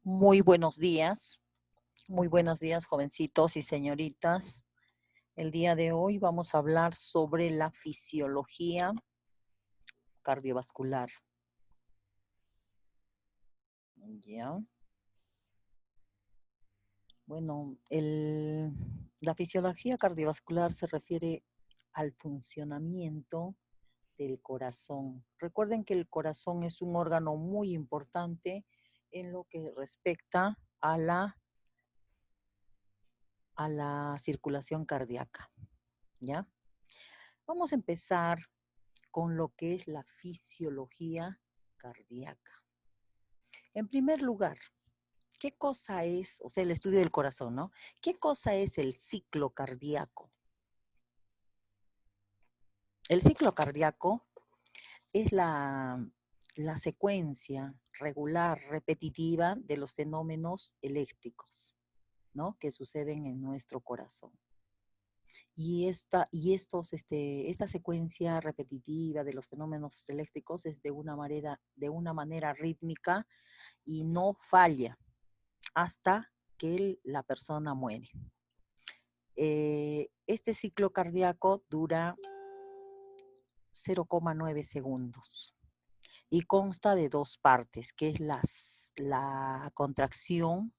Muy buenos días, jovencitos y señoritas. El día de hoy vamos a hablar sobre la fisiología cardiovascular. ¿Ya? Bueno, la fisiología cardiovascular se refiere al funcionamiento del corazón. Recuerden que el corazón es un órgano muy importante en lo que respecta a la circulación cardíaca. ¿Ya? Vamos a empezar con lo que es la fisiología cardíaca. En primer lugar, ¿qué cosa es, o sea, el estudio del corazón, ¿no? ¿Qué cosa es el ciclo cardíaco? El ciclo cardíaco es la secuencia regular, repetitiva de los fenómenos eléctricos, ¿no? Que suceden en nuestro corazón. Y esta secuencia repetitiva de los fenómenos eléctricos es de una manera rítmica y no falla hasta que la persona muere. Este ciclo cardíaco dura 0,9 segundos y consta de dos partes, que es la contracción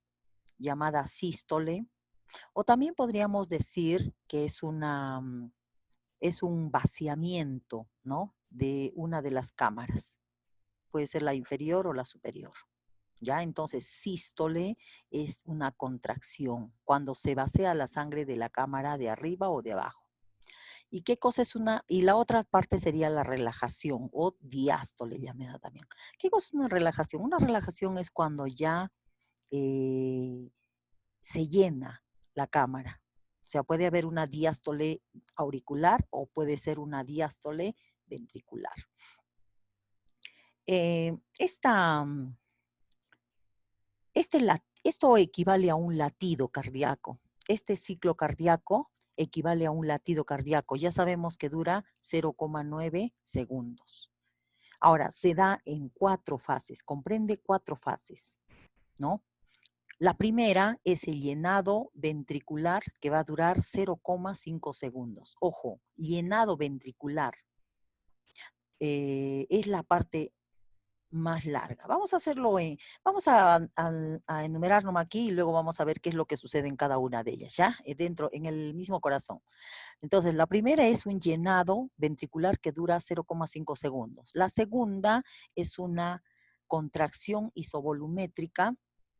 llamada sístole, o también podríamos decir que es un vaciamiento, ¿no? De una de las cámaras. Puede ser la inferior o la superior. ¿Ya? Entonces, sístole es una contracción, cuando se vacía la sangre de la cámara de arriba o de abajo. ¿Y qué cosa es y la otra parte sería la relajación o diástole llamada también? ¿Qué cosa es una relajación? Una relajación es cuando ya se llena la cámara. O sea, puede haber una diástole auricular o puede ser una diástole ventricular. Eh, esta, Esto equivale a un latido cardíaco. Este ciclo cardíaco equivale a un latido cardíaco. Ya sabemos que dura 0,9 segundos. Ahora, se da en 4 fases, comprende 4 fases, ¿no? La primera es el llenado ventricular, que va a durar 0,5 segundos. Ojo, llenado ventricular es la parte más larga. Vamos a hacerlo vamos a enumerar nomás aquí y luego vamos a ver qué es lo que sucede en cada una de ellas, ¿ya? Dentro, en el mismo corazón. Entonces, la primera es un llenado ventricular que dura 0,5 segundos. La segunda es una contracción isovolumétrica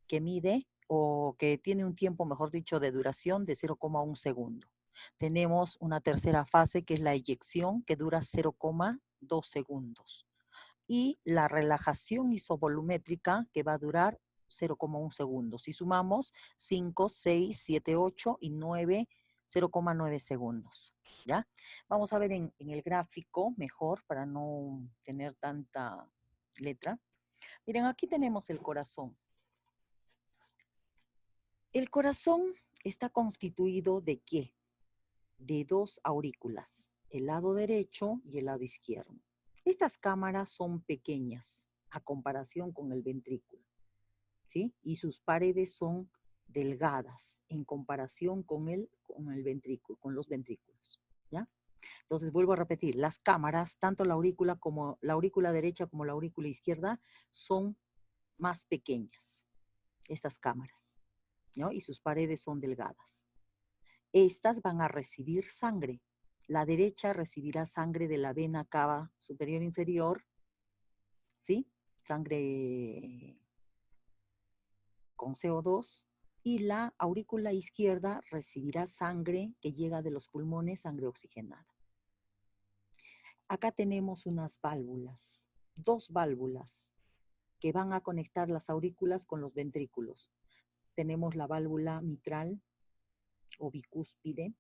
que mide o que tiene un tiempo, mejor dicho, de duración de 0,1 segundo. Tenemos una tercera fase que es la eyección que dura 0,2 segundos y la relajación isovolumétrica que va a durar 0,1 segundos. Si sumamos 5, 6, 7, 8 y 9, 0,9 segundos. ¿Ya? Vamos a ver en el gráfico mejor para no tener tanta letra. Miren, aquí tenemos el corazón. El corazón está constituido ¿de qué? De dos aurículas, el lado derecho y el lado izquierdo. Estas cámaras son pequeñas a comparación con el ventrículo, ¿sí? Y sus paredes son delgadas en comparación con el ventrículo, con los ventrículos, ¿ya? Entonces, vuelvo a repetir, las cámaras, tanto la aurícula derecha como la aurícula izquierda, son más pequeñas, estas cámaras, ¿no? Y sus paredes son delgadas. Estas van a recibir sangre. La derecha recibirá sangre de la vena cava superior inferior, ¿sí? Sangre con CO2, y la aurícula izquierda recibirá sangre que llega de los pulmones, sangre oxigenada. Acá tenemos unas válvulas, dos válvulas que van a conectar las aurículas con los ventrículos. Tenemos la válvula mitral o bicúspide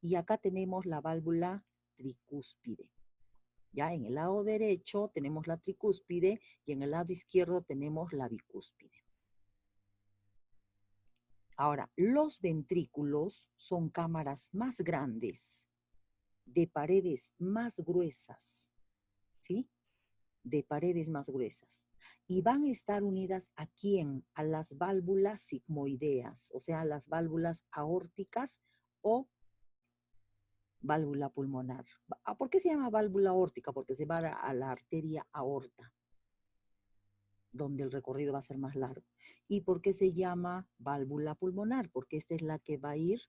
y acá tenemos la válvula tricúspide. Ya en el lado derecho tenemos la tricúspide y en el lado izquierdo tenemos la bicúspide. Ahora, los ventrículos son cámaras más grandes, de paredes más gruesas, ¿sí? De paredes más gruesas. Y van a estar unidas ¿a quién? A las válvulas sigmoideas, o sea, las válvulas aórticas o válvula pulmonar. ¿Por qué se llama válvula aórtica? Porque se va a la arteria aorta, donde el recorrido va a ser más largo. ¿Y por qué se llama válvula pulmonar? Porque esta es la que va a ir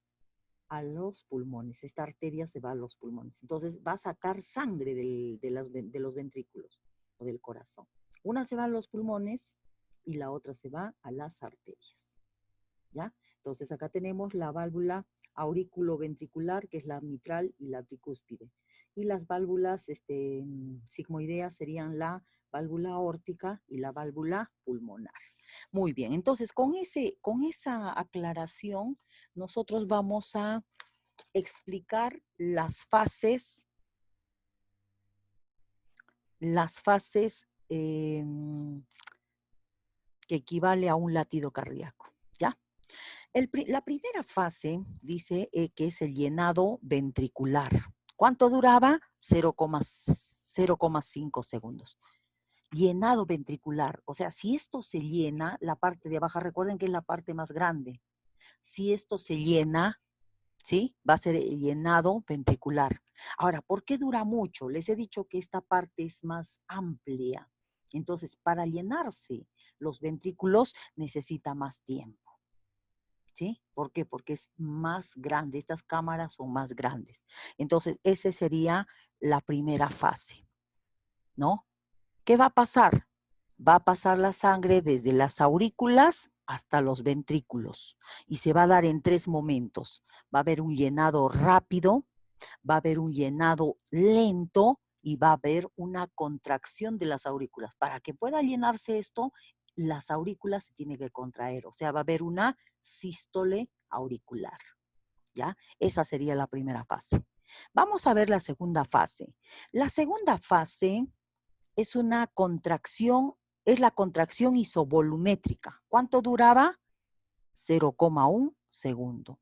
a los pulmones. Esta arteria se va a los pulmones. Entonces va a sacar sangre de los ventrículos o del corazón. Una se va a los pulmones y la otra se va a las arterias. ¿Ya? Entonces acá tenemos la válvula auriculoventricular, que es la mitral y la tricúspide. Y las válvulas sigmoideas serían la válvula aórtica y la válvula pulmonar. Muy bien, entonces con esa aclaración nosotros vamos a explicar las fases que equivale a un latido cardíaco, ¿ya? La primera fase dice que es el llenado ventricular. ¿Cuánto duraba? 0,5 segundos. Llenado ventricular, o sea, si esto se llena, la parte de abajo, recuerden que es la parte más grande. Si esto se llena, ¿sí? Va a ser el llenado ventricular. Ahora, ¿por qué dura mucho? Les he dicho que esta parte es más amplia. Entonces, para llenarse los ventrículos necesita más tiempo. ¿Sí? ¿Por qué? Porque es más grande, estas cámaras son más grandes. Entonces, esa sería la primera fase, ¿no? ¿Qué va a pasar? Va a pasar la sangre desde las aurículas hasta los ventrículos y se va a dar en 3 momentos. Va a haber un llenado rápido, va a haber un llenado lento y va a haber una contracción de las aurículas. Para que pueda llenarse esto, las aurículas se tienen que contraer, o sea, va a haber una sístole auricular, ¿ya? Esa sería la primera fase. Vamos a ver la segunda fase. La segunda fase es una contracción, es la contracción isovolumétrica. ¿Cuánto duraba? 0,1 segundo.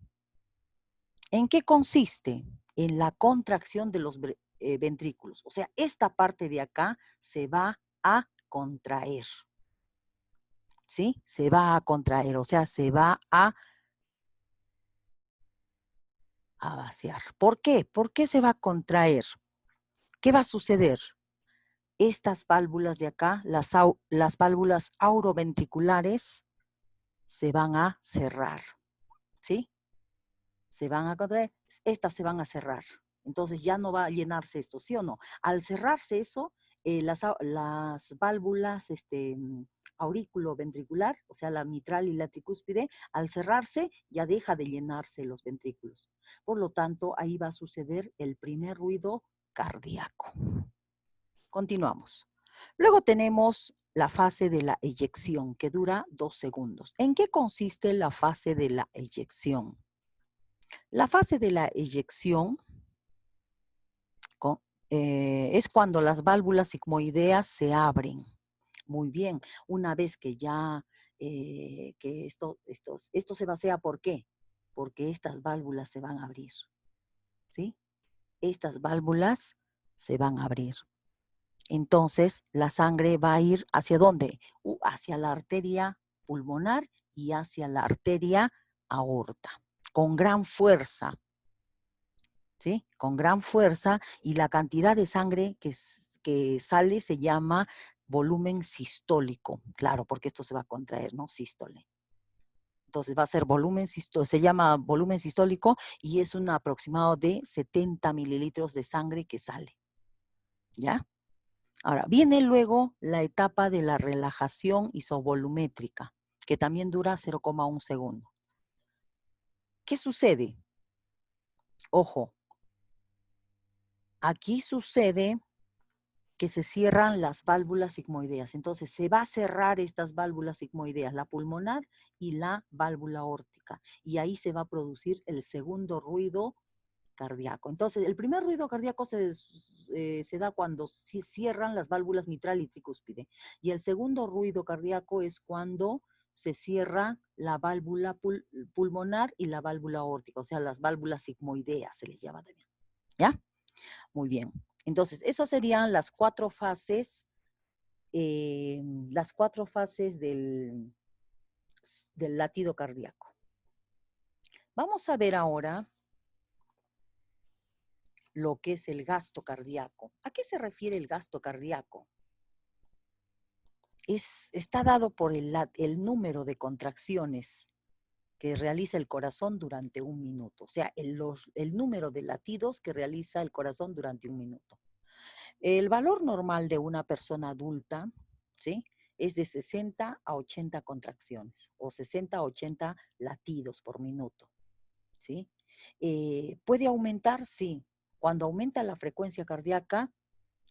¿En qué consiste? En la contracción de los ventrículos. O sea, esta parte de acá se va a contraer. ¿Sí? Se va a contraer, o sea, se va a vaciar. ¿Por qué? ¿Por qué se va a contraer? ¿Qué va a suceder? Estas válvulas de acá, las válvulas auroventriculares, se van a cerrar. ¿Sí? Se van a contraer, estas se van a cerrar. Entonces ya no va a llenarse esto, ¿sí o no? Al cerrarse eso, las válvulas aurículo-ventricular, o sea, la mitral y la tricúspide, al cerrarse ya deja de llenarse los ventrículos. Por lo tanto, ahí va a suceder el primer ruido cardíaco. Continuamos. Luego tenemos la fase de la eyección, que dura 2 segundos. ¿En qué consiste la fase de la eyección? La fase de la eyección es cuando las válvulas sigmoideas se abren. Muy bien, una vez que ya que esto se vacía, ¿por qué? Porque estas válvulas se van a abrir, ¿sí? Estas válvulas se van a abrir. Entonces, la sangre va a ir ¿hacia dónde? Hacia la arteria pulmonar y hacia la arteria aorta, con gran fuerza. ¿Sí? Con gran fuerza, y la cantidad de sangre que sale se llama volumen sistólico. Claro, porque esto se va a contraer, ¿no? Sístole. Entonces va a ser volumen sistólico, se llama volumen sistólico y es un aproximado de 70 mililitros de sangre que sale. ¿Ya? Ahora, viene luego la etapa de la relajación isovolumétrica, que también dura 0,1 segundo. ¿Qué sucede? Ojo, aquí sucede que se cierran las válvulas sigmoideas. Entonces, se va a cerrar estas válvulas sigmoideas, la pulmonar y la válvula aórtica. Y ahí se va a producir el segundo ruido cardíaco. Entonces, el primer ruido cardíaco se da cuando se cierran las válvulas mitral y tricúspide. Y el segundo ruido cardíaco es cuando se cierra la válvula pulmonar y la válvula aórtica, o sea, las válvulas sigmoideas se les llama también. ¿Ya? Muy bien. Entonces, esas serían las 4 fases las 4 fases del latido cardíaco. Vamos a ver ahora lo que es el gasto cardíaco. ¿A qué se refiere el gasto cardíaco? Está dado por el número de contracciones que realiza el corazón durante un minuto. O sea, el número de latidos que realiza el corazón durante un minuto. El valor normal de una persona adulta, ¿sí?, es de 60 a 80 contracciones o 60 a 80 latidos por minuto, ¿sí? ¿Puede aumentar? Sí. Cuando aumenta la frecuencia cardíaca,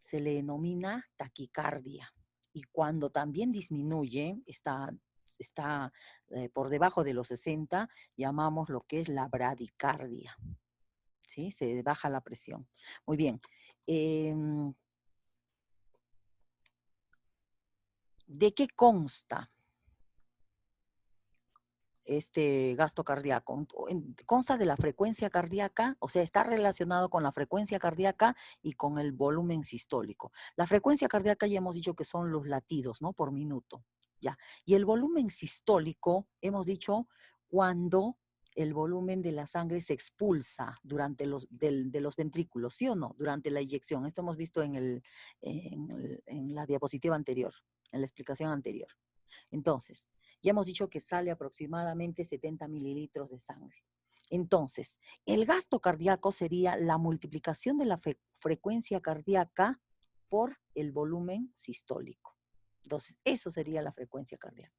se le denomina taquicardia. Y cuando también disminuye, está por debajo de los 60, llamamos lo que es la bradicardia, ¿sí? Se baja la presión. Muy bien. ¿De qué consta este gasto cardíaco? Consta de la frecuencia cardíaca, o sea, está relacionado con la frecuencia cardíaca y con el volumen sistólico. La frecuencia cardíaca ya hemos dicho que son los latidos, ¿no?, por minuto. Ya. Y el volumen sistólico, hemos dicho, cuando el volumen de la sangre se expulsa durante de los ventrículos, ¿sí o no? Durante la eyección. Esto hemos visto en la diapositiva anterior, en la explicación anterior. Entonces, ya hemos dicho que sale aproximadamente 70 mililitros de sangre. Entonces, el gasto cardíaco sería la multiplicación de la frecuencia cardíaca por el volumen sistólico. Entonces, eso sería la frecuencia cardíaca.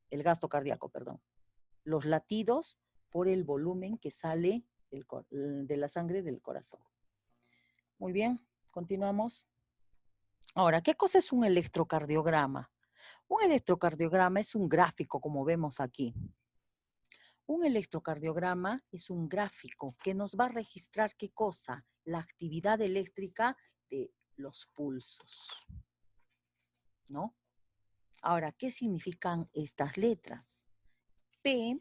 El gasto cardíaco, perdón. Los latidos por el volumen que sale de la sangre del corazón. Muy bien, continuamos. Ahora, ¿qué cosa es un electrocardiograma? Un electrocardiograma es un gráfico, como vemos aquí. Un electrocardiograma es un gráfico que nos va a registrar ¿qué cosa? La actividad eléctrica de los pulsos, ¿no? Ahora, ¿qué significan estas letras? P,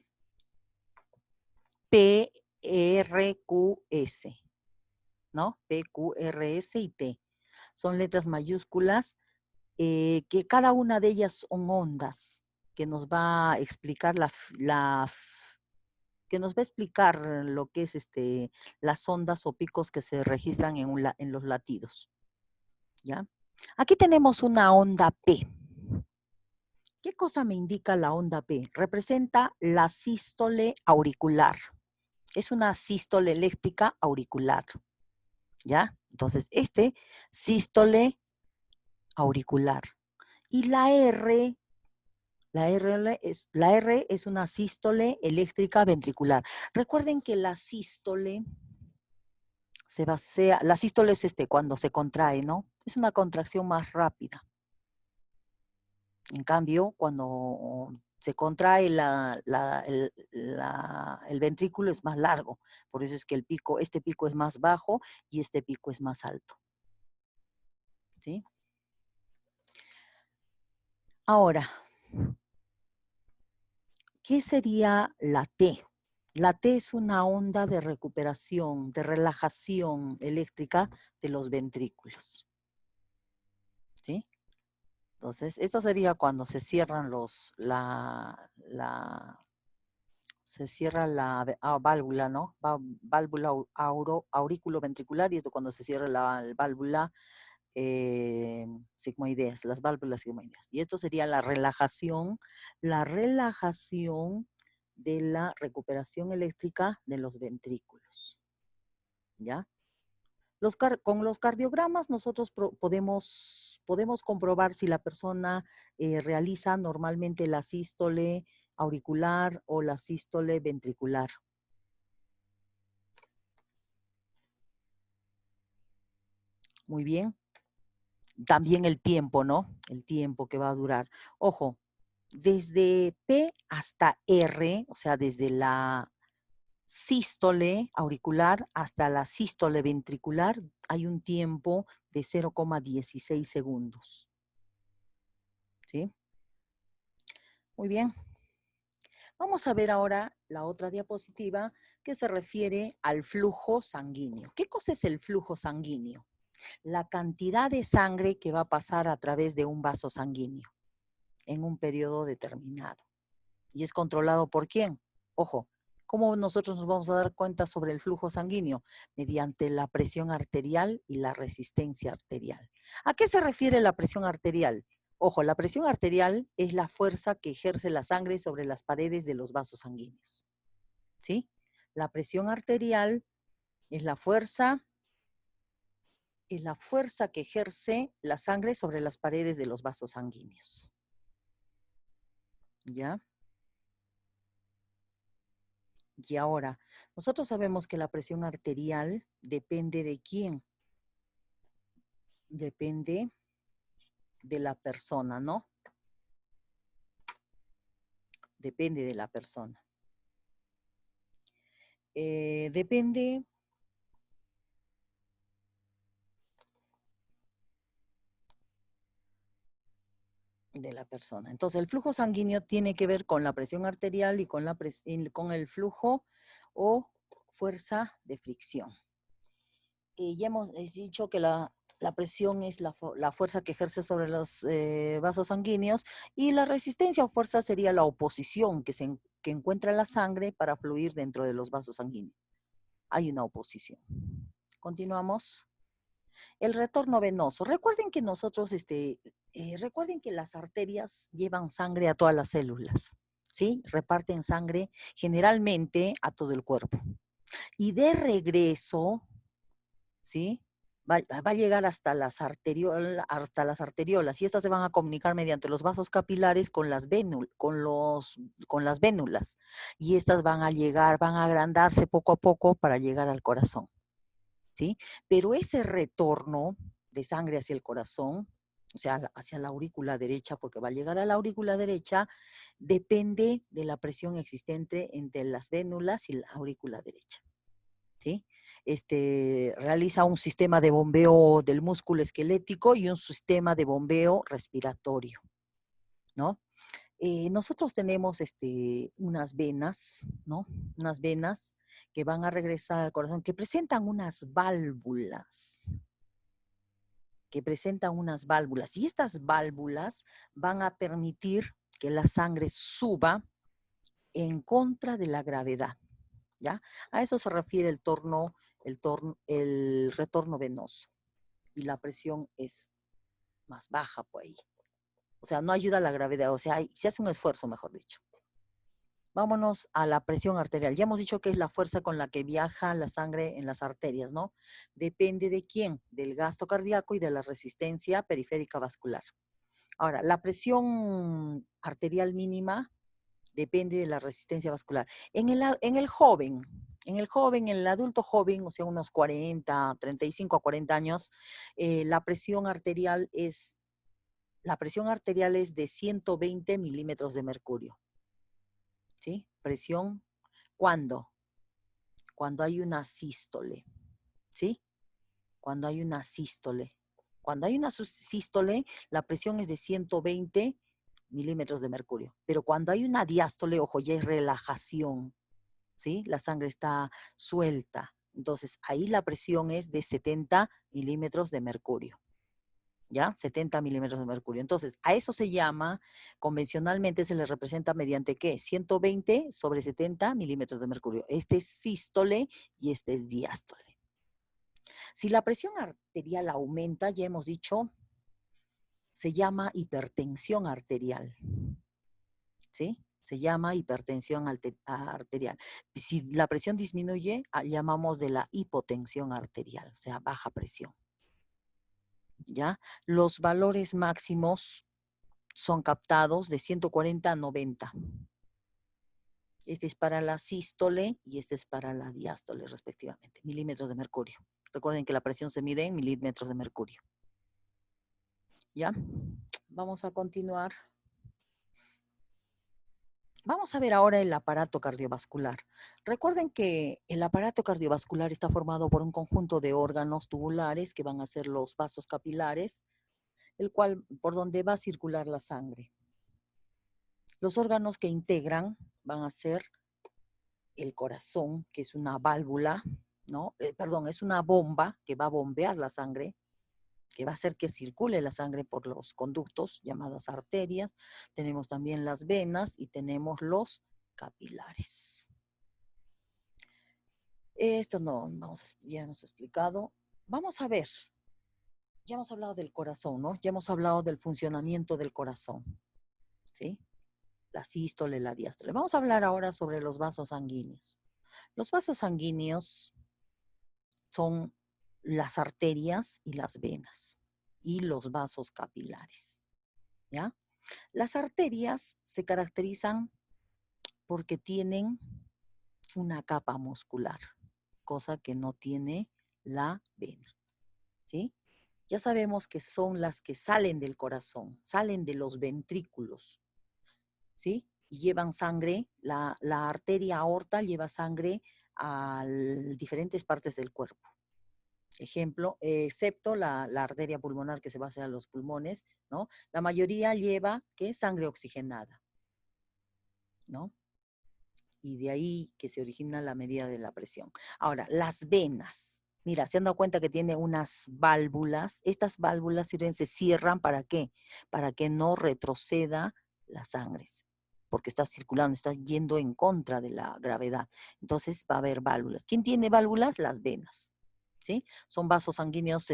P, R, Q, S, ¿no? P, Q, R, S y T. Son letras mayúsculas que cada una de ellas son ondas que nos va a explicar que nos va a explicar lo que es las ondas o picos que se registran en los latidos. ¿Ya? Aquí tenemos una onda P. ¿Qué cosa me indica la onda P? Representa la sístole auricular. Es una sístole eléctrica auricular. ¿Ya? Entonces, sístole auricular. Y la R es una sístole eléctrica ventricular. Recuerden que la sístole la sístole es cuando se contrae, ¿no? Es una contracción más rápida. En cambio, cuando se contrae el ventrículo es más largo. Por eso es que este pico es más bajo y este pico es más alto. ¿Sí? Ahora, ¿qué sería la T? La T es una onda de recuperación, de relajación eléctrica de los ventrículos. ¿Sí? Entonces, esto sería cuando se cierran se cierra la válvula, ¿no? Válvula aurículo-ventricular, y esto cuando se cierra la válvula sigmoideas, las válvulas sigmoideas. Y esto sería la relajación de la recuperación eléctrica de los ventrículos. ¿Ya? Con los cardiogramas nosotros podemos comprobar si la persona realiza normalmente la sístole auricular o la sístole ventricular. Muy bien. También el tiempo, ¿no? El tiempo que va a durar. Ojo, desde P hasta R, o sea, desde la sístole auricular hasta la sístole ventricular, hay un tiempo de 0,16 segundos. ¿Sí? Muy bien. Vamos a ver ahora la otra diapositiva que se refiere al flujo sanguíneo. ¿Qué cosa es el flujo sanguíneo? La cantidad de sangre que va a pasar a través de un vaso sanguíneo en un periodo determinado. ¿Y es controlado por quién? Ojo, ¿cómo nosotros nos vamos a dar cuenta sobre el flujo sanguíneo? Mediante la presión arterial y la resistencia arterial. ¿A qué se refiere la presión arterial? Ojo, la presión arterial es la fuerza que ejerce la sangre sobre las paredes de los vasos sanguíneos. ¿Sí? La presión arterial es la fuerza que ejerce la sangre sobre las paredes de los vasos sanguíneos. ¿Ya? Y ahora, nosotros sabemos que la presión arterial depende de quién. Depende de la persona, ¿no? Depende de la persona. Depende de la persona. Entonces, el flujo sanguíneo tiene que ver con la presión arterial y con el flujo o fuerza de fricción. Ya hemos dicho que la presión es la fuerza que ejerce sobre los vasos sanguíneos y la resistencia o fuerza sería la oposición que encuentra la sangre para fluir dentro de los vasos sanguíneos. Hay una oposición. Continuamos. El retorno venoso. Recuerden que recuerden que las arterias llevan sangre a todas las células, ¿sí? Reparten sangre generalmente a todo el cuerpo. Y de regreso, ¿sí? Va a llegar hasta las arteriolas y estas se van a comunicar mediante los vasos capilares con las vénulas y estas van a agrandarse poco a poco para llegar al corazón, ¿sí? Pero ese retorno de sangre hacia el corazón, o sea, hacia la aurícula derecha, porque va a llegar a la aurícula derecha, depende de la presión existente entre las vénulas y la aurícula derecha. ¿Sí? Realiza un sistema de bombeo del músculo esquelético y un sistema de bombeo respiratorio, ¿no? Nosotros tenemos unas venas, ¿no? Unas venas que van a regresar al corazón, que presentan unas válvulas, y estas válvulas van a permitir que la sangre suba en contra de la gravedad, ¿ya? A eso se refiere el retorno venoso. Y la presión es más baja por ahí. O sea, no ayuda a la gravedad, o sea, se hace un esfuerzo, mejor dicho. Vámonos a la presión arterial. Ya hemos dicho que es la fuerza con la que viaja la sangre en las arterias, ¿no? Depende de quién, del gasto cardíaco y de la resistencia periférica vascular. Ahora, la presión arterial mínima depende de la resistencia vascular. En el joven, en el adulto joven, o sea, unos 35 a 40 años, la presión arterial es de 120 milímetros de mercurio. ¿Sí? Presión, ¿cuándo? Cuando hay una sístole, ¿sí? Cuando hay una sístole. Cuando hay una sístole, la presión es de 120 milímetros de mercurio. Pero cuando hay una diástole, ojo, ya es relajación, ¿sí? La sangre está suelta. Entonces, ahí la presión es de 70 milímetros de mercurio. ¿Ya? 70 milímetros de mercurio. Entonces, a eso se llama, convencionalmente se le representa mediante ¿qué? 120 sobre 70 milímetros de mercurio. Este es sístole y este es diástole. Si la presión arterial aumenta, ya hemos dicho, se llama hipertensión arterial. ¿Sí? Se llama hipertensión arterial. Si la presión disminuye, llamamos de la hipotensión arterial, o sea, baja presión. ¿Ya? Los valores máximos son captados de 140 a 90. Este es para la sístole y este es para la diástole, respectivamente, milímetros de mercurio. Recuerden que la presión se mide en milímetros de mercurio. ¿Ya? Vamos a continuar. Vamos a ver ahora el aparato cardiovascular. Recuerden que el aparato cardiovascular está formado por un conjunto de órganos tubulares que van a ser los vasos capilares, por donde va a circular la sangre. Los órganos que integran van a ser el corazón, que es una válvula, ¿no? Es una bomba que va a bombear la sangre. que va a hacer que circule la sangre por los conductos llamadas arterias. Tenemos también las venas y tenemos los capilares. Esto no, ya hemos explicado. Vamos a ver, ya hemos hablado del corazón, ¿no? Ya hemos hablado del funcionamiento del corazón, ¿sí? La sístole, la diástole. Vamos a hablar ahora sobre los vasos sanguíneos. Los vasos sanguíneos son las arterias y las venas y los vasos capilares, ¿ya? Las arterias se caracterizan porque tienen una capa muscular, cosa que no tiene la vena, ¿sí? Ya sabemos que son las que salen del corazón, salen de los ventrículos, ¿sí? Y llevan sangre, la arteria aorta lleva sangre a diferentes partes del cuerpo. Ejemplo, excepto la arteria pulmonar que se va hacia los pulmones, ¿no? La mayoría lleva, ¿qué? Sangre oxigenada, ¿no? Y de ahí que se origina la medida de la presión. Ahora, las venas. Mira, se han dado cuenta que tiene unas válvulas. Estas válvulas se cierran ¿para qué? Para que no retroceda la sangre, porque está circulando, está yendo en contra de la gravedad. Entonces va a haber válvulas. ¿Quién tiene válvulas? Las venas. ¿Sí? Son vasos sanguíneos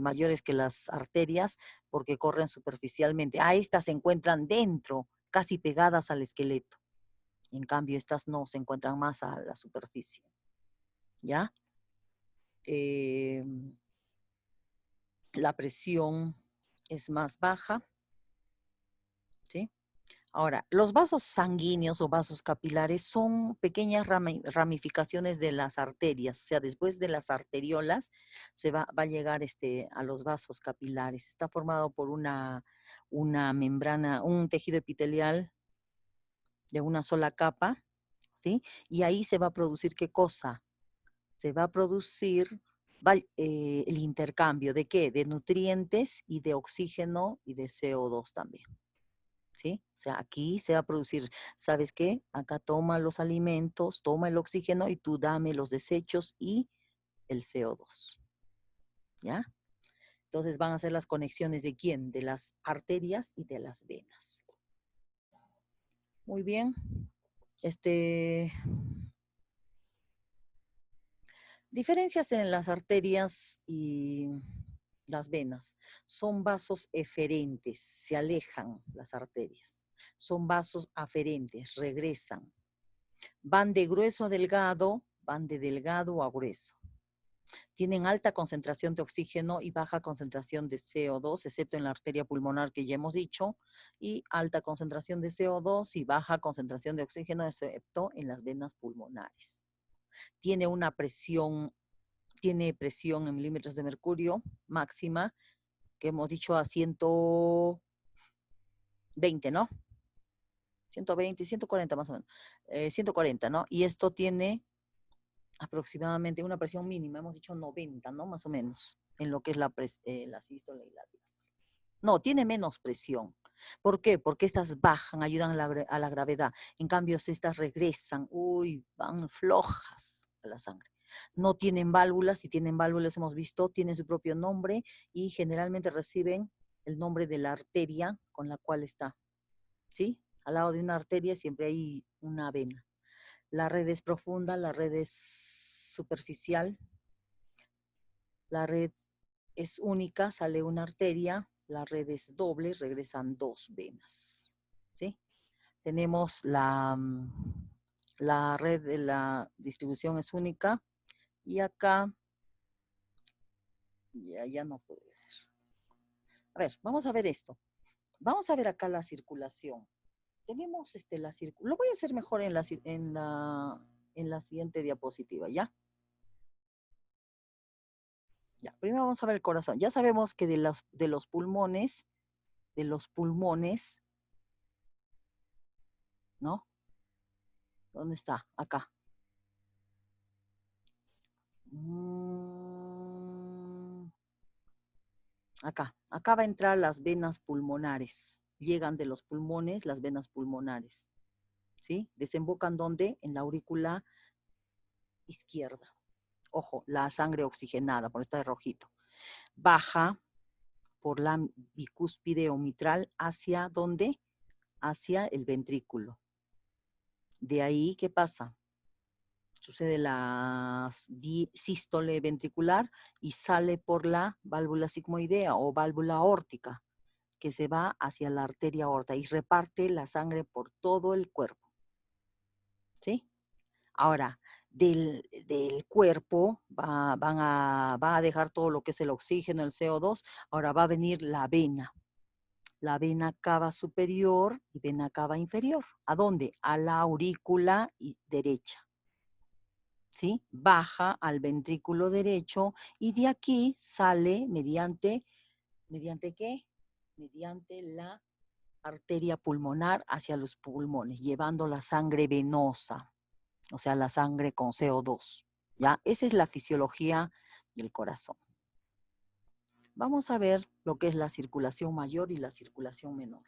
mayores que las arterias porque corren superficialmente. Estas se encuentran dentro, casi pegadas al esqueleto. En cambio, estas no se encuentran más a la superficie. ¿Ya? La presión es más baja. ¿Sí? Ahora, los vasos sanguíneos o vasos capilares son pequeñas ramificaciones de las arterias. O sea, después de las arteriolas se va a llegar a los vasos capilares. Está formado por una membrana, un tejido epitelial de una sola capa, ¿sí? Y ahí se va a producir, ¿qué cosa? Se va a producir el intercambio ¿de qué? De nutrientes y de oxígeno y de CO2 también, ¿sí? O sea, aquí se va a producir, ¿sabes qué? Acá toma los alimentos, toma el oxígeno y tú dame los desechos y el CO2, ¿ya? Entonces van a ser las conexiones ¿de quién? De las arterias y de las venas. Muy bien. Diferencias en las arterias y las venas. Son vasos eferentes, se alejan las arterias. Son vasos aferentes, regresan. Van de grueso a delgado, van de delgado a grueso. Tienen alta concentración de oxígeno y baja concentración de CO2, excepto en la arteria pulmonar que ya hemos dicho, y alta concentración de CO2 y baja concentración de oxígeno, excepto en las venas pulmonares. Tiene presión en milímetros de mercurio máxima, que hemos dicho a 120, ¿no? 120, 140 más o menos. 140, ¿no? Y esto tiene aproximadamente una presión mínima, hemos dicho 90, ¿no? Más o menos, en lo que es la sístole y la diástole. No, tiene menos presión. ¿Por qué? Porque estas bajan, ayudan a la gravedad. En cambio, si estas regresan, van flojas a la sangre. No tienen válvulas, si tienen válvulas hemos visto, tienen su propio nombre y generalmente reciben el nombre de la arteria con la cual está, ¿sí? Al lado de una arteria siempre hay una vena. La red es profunda, la red es superficial, la red es única, sale una arteria, la red es doble, regresan dos venas, ¿sí? Tenemos la red de la distribución es única y acá ya no puedo ver. A ver, vamos a ver esto. Vamos a ver acá la circulación. Tenemos la circulación. Lo voy a hacer mejor en la siguiente diapositiva, ¿ya? Ya, primero vamos a ver el corazón. Ya sabemos que de los pulmones, ¿no? ¿Dónde está? Acá. Acá va a entrar las venas pulmonares. Llegan de los pulmones las venas pulmonares, ¿sí? Desembocan ¿dónde? En la aurícula izquierda. Ojo, la sangre oxigenada, por esta de rojito. baja por la bicúspide o mitral hacia ¿dónde? Hacia el ventrículo. De ahí, ¿qué pasa? Sucede la sístole ventricular y sale por la válvula sigmoidea o válvula aórtica, que se va hacia la arteria aorta y reparte la sangre por todo el cuerpo. ¿Sí? Ahora, del cuerpo va a dejar todo lo que es el oxígeno, el CO2, ahora va a venir la vena cava superior y vena cava inferior. ¿A dónde? A la aurícula derecha. ¿Sí? Baja al ventrículo derecho y de aquí sale ¿mediante qué? Mediante la arteria pulmonar hacia los pulmones, llevando la sangre venosa, o sea, la sangre con CO2. ¿Ya? Esa es la fisiología del corazón. Vamos a ver lo que es la circulación mayor y la circulación menor.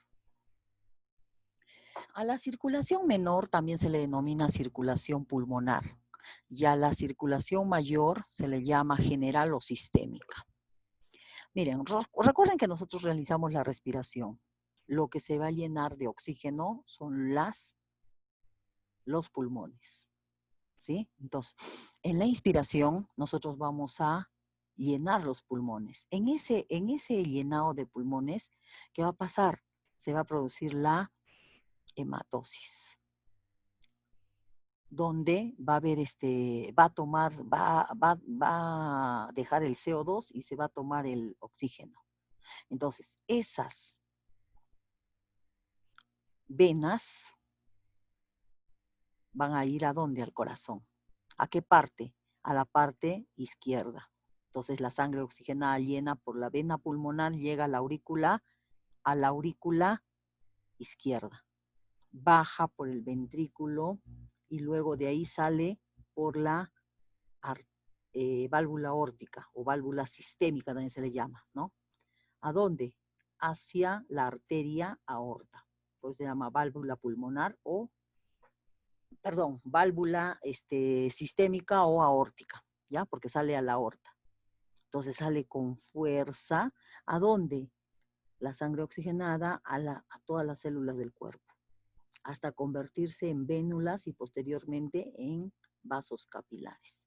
A la circulación menor también se le denomina circulación pulmonar, y a la circulación mayor se le llama general o sistémica. Miren, recuerden que nosotros realizamos la respiración. Lo que se va a llenar de oxígeno son los pulmones, ¿sí? Entonces, en la inspiración nosotros vamos a llenar los pulmones. En ese llenado de pulmones, ¿qué va a pasar? Se va a producir la hematosis, donde va a haber va a dejar el CO2 y se va a tomar el oxígeno. Entonces, esas venas van a ir ¿a dónde? Al corazón. ¿A qué parte? A la parte izquierda. Entonces, la sangre oxigenada llena por la vena pulmonar llega a la aurícula izquierda. Baja por el ventrículo y luego de ahí sale por la válvula aórtica o válvula sistémica también se le llama, ¿no? ¿A dónde? Hacia la arteria aorta. Por eso se llama válvula pulmonar o, perdón, válvula sistémica o aórtica, ¿ya? Porque sale a la aorta. Entonces sale con fuerza. ¿A dónde? La sangre oxigenada a todas las células del cuerpo, hasta convertirse en vénulas y posteriormente en vasos capilares.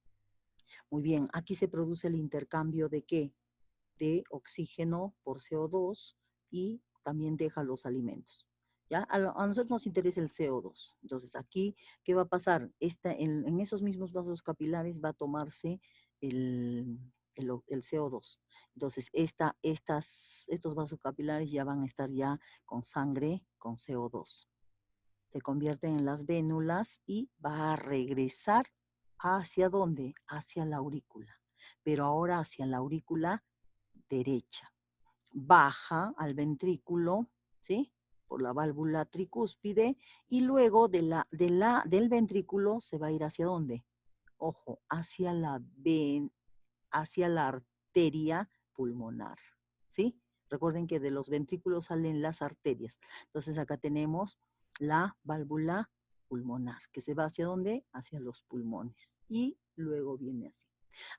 Muy bien, aquí se produce el intercambio de ¿qué? De oxígeno por CO2 y también deja los alimentos. ¿Ya? A nosotros nos interesa el CO2. Entonces aquí, ¿qué va a pasar? En esos mismos vasos capilares va a tomarse el CO2. Entonces estos vasos capilares ya van a estar ya con sangre con CO2. Se convierten en las vénulas y va a regresar ¿hacia dónde? Hacia la aurícula, pero ahora hacia la aurícula derecha. Baja al ventrículo, ¿sí? Por la válvula tricúspide y luego del ventrículo se va a ir ¿hacia dónde? Ojo, hacia la arteria pulmonar, ¿sí? Recuerden que de los ventrículos salen las arterias. Entonces acá tenemos la válvula pulmonar, que se va ¿hacia dónde? Hacia los pulmones. Y luego viene así.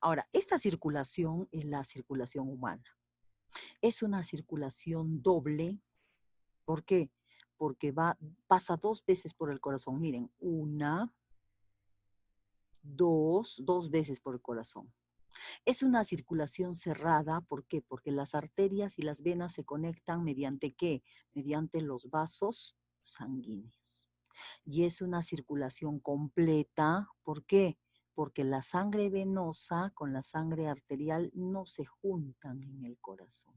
Ahora, esta circulación es la circulación humana. Es una circulación doble. ¿Por qué? Porque pasa 2 veces por el corazón. Miren, 1, 2 veces por el corazón. Es una circulación cerrada, ¿por qué? Porque las arterias y las venas se conectan mediante ¿qué? Mediante los vasos sanguíneos. Y es una circulación completa, ¿por qué? Porque la sangre venosa con la sangre arterial no se juntan en el corazón.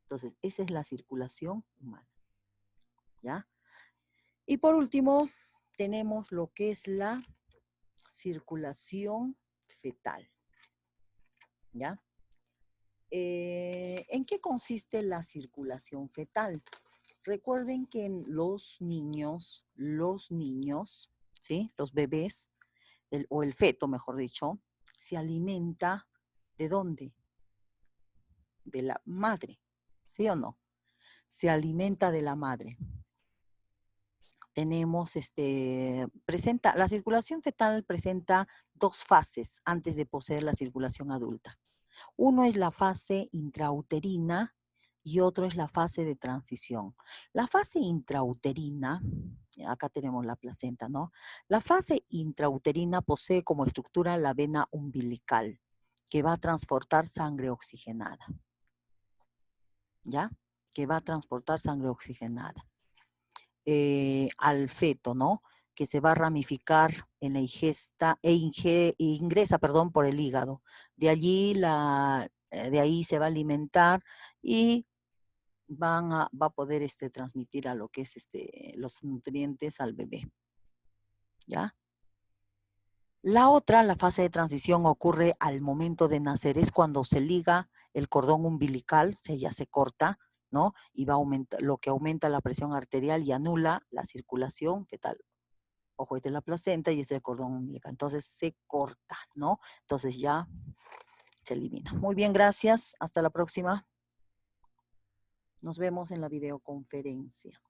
Entonces, esa es la circulación humana. ¿Ya? Y por último, tenemos lo que es la circulación fetal. ¿Ya? ¿En qué consiste la circulación fetal? Recuerden que los niños, ¿sí? Los bebés, o el feto, mejor dicho, se alimenta ¿de dónde? De la madre, ¿sí o no? Se alimenta de la madre. Tenemos, la circulación fetal presenta 2 fases antes de poseer la circulación adulta. Uno es la fase intrauterina y otro es la fase de transición. La fase intrauterina, acá tenemos la placenta, ¿no? La fase intrauterina posee como estructura la vena umbilical, que va a transportar sangre oxigenada. ¿Ya? Que va a transportar sangre oxigenada. Al feto, ¿no? Que se va a ramificar en la ingesta ingresa, perdón, por el hígado. De allí de ahí se va a alimentar y va a poder transmitir a lo que es los nutrientes al bebé. ¿Ya? La otra, la fase de transición, ocurre al momento de nacer. Es cuando se liga el cordón umbilical, ya se corta, ¿no? Y va a aumentar, lo que aumenta la presión arterial y anula la circulación fetal. Ojo, esta es la placenta y este es el cordón umbilical. Entonces se corta, ¿no? Entonces ya se elimina. Muy bien, gracias. Hasta la próxima. Nos vemos en la videoconferencia.